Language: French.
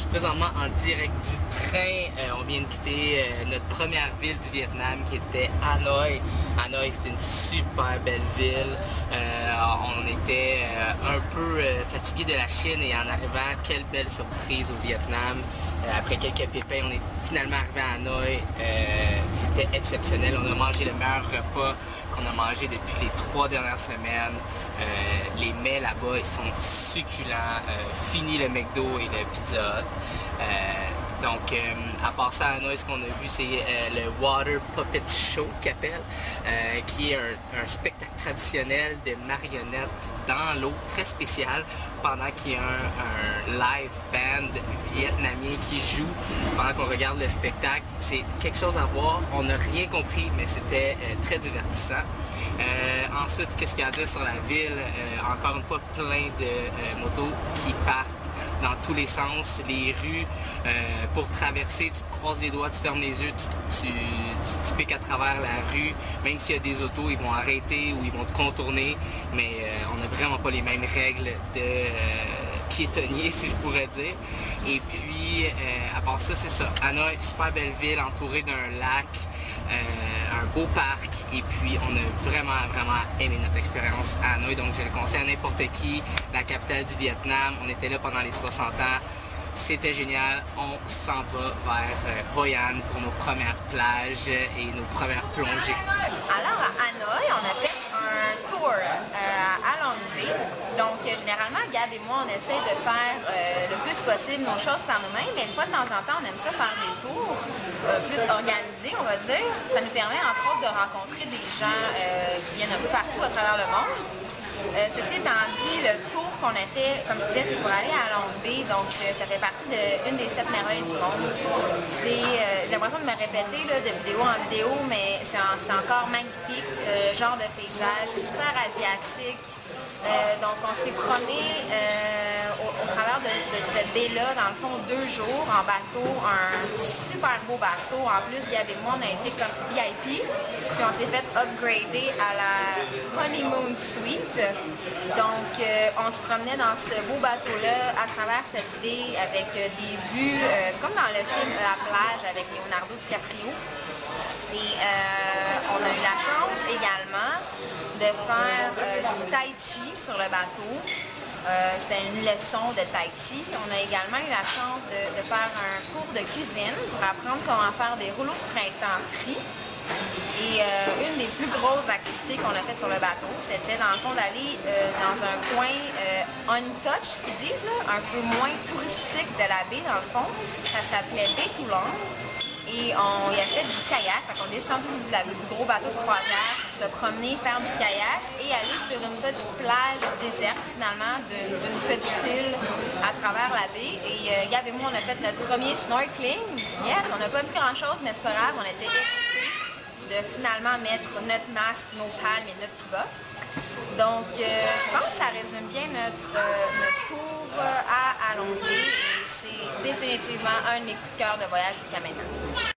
je suis présentement en direct du train. On vient de quitter notre première ville du Vietnam qui était Hanoi. Hanoi, c'était une super belle ville. On était un peu fatigués de la Chine et en arrivant, quelle belle surprise au Vietnam. Après quelques pépins, on est finalement arrivé à Hanoi. C'était exceptionnel. On a mangé le meilleur repas qu'on a mangé depuis les 3 dernières semaines. Les mets là-bas, ils sont succulents. Fini le McDo et le Pizza Hut. Donc, à part ça, à Hanoi, ce qu'on a vu, c'est le Water Puppet Show qu'ils appellent, qui est un spectacle traditionnel de marionnettes dans l'eau, très spécial, pendant qu'il y a un live band vietnamien qui joue pendant qu'on regarde le spectacle. C'est quelque chose à voir. On n'a rien compris, mais c'était très divertissant. Ensuite, qu'est-ce qu'il y a à dire sur la ville? Encore une fois, plein de motos qui partent dans tous les sens, les rues, pour traverser, tu te croises les doigts, tu fermes les yeux, tu piques à travers la rue, même s'il y a des autos, ils vont arrêter ou ils vont te contourner, mais on n'a vraiment pas les mêmes règles de piétonnier, si je pourrais dire. Et puis, à part ça, c'est ça. Hanoi, super belle ville, entourée d'un lac, un beau parc, et puis on a vraiment aimé notre expérience à Hanoi, donc je le conseille à n'importe qui, la capitale du Vietnam. On était là pendant les 60 ans, c'était génial. On s'en va vers Hoi An pour nos premières plages et nos premières plongées. Alors à Hanoi, on a fait un tour à Long Bay. Donc généralement, Gab et moi, on essaie de faire le plus possible nos choses par nous-mêmes, mais une fois de temps en temps, on aime ça faire des tours plus organisés, on va dire. Ça nous permet entre autres de rencontrer des gens qui viennent un peu partout à travers le monde. Ceci étant dit, le tour qu'on a fait, comme tu disais, c'est pour aller à Long Bay, donc ça fait partie d'une des 7 merveilles du monde. J'ai l'impression de me répéter là, de vidéo en vidéo, mais c'est encore magnifique, genre de paysage, super asiatique. Donc on s'est promené au travers de cette baie-là, dans le fond, 2 jours en bateau, un super beau bateau. En plus, Gab et moi, on a été comme VIP, puis on s'est fait upgrader à la Honeymoon Suite. Donc on se promenait dans ce beau bateau-là à travers cette baie avec des vues, comme dans le film La plage avec Leonardo DiCaprio. Et on a eu la chance également de faire du tai chi sur le bateau. C'était une leçon de tai chi. On a également eu la chance de faire un cours de cuisine pour apprendre comment faire des rouleaux de printemps frits. Et une des plus grosses activités qu'on a fait sur le bateau, c'était dans le fond d'aller dans un coin untouched, qu'ils disent, là, un peu moins touristique de la baie dans le fond. Ça s'appelait Baie Toulon. Et on y a fait du kayak, on est descendu du gros bateau de croisière, se promener, faire du kayak et aller sur une petite plage déserte finalement d'une petite île à travers la baie. Et Gab et moi, on a fait notre premier snorkeling. Yes, on n'a pas vu grand chose, mais c'est pas grave, on était excités de finalement mettre notre masque, nos palmes et notre tuba. Donc, je pense que ça résume bien notre tour à Long Bay. C'est définitivement un de mes coups de cœur de voyage jusqu'à maintenant.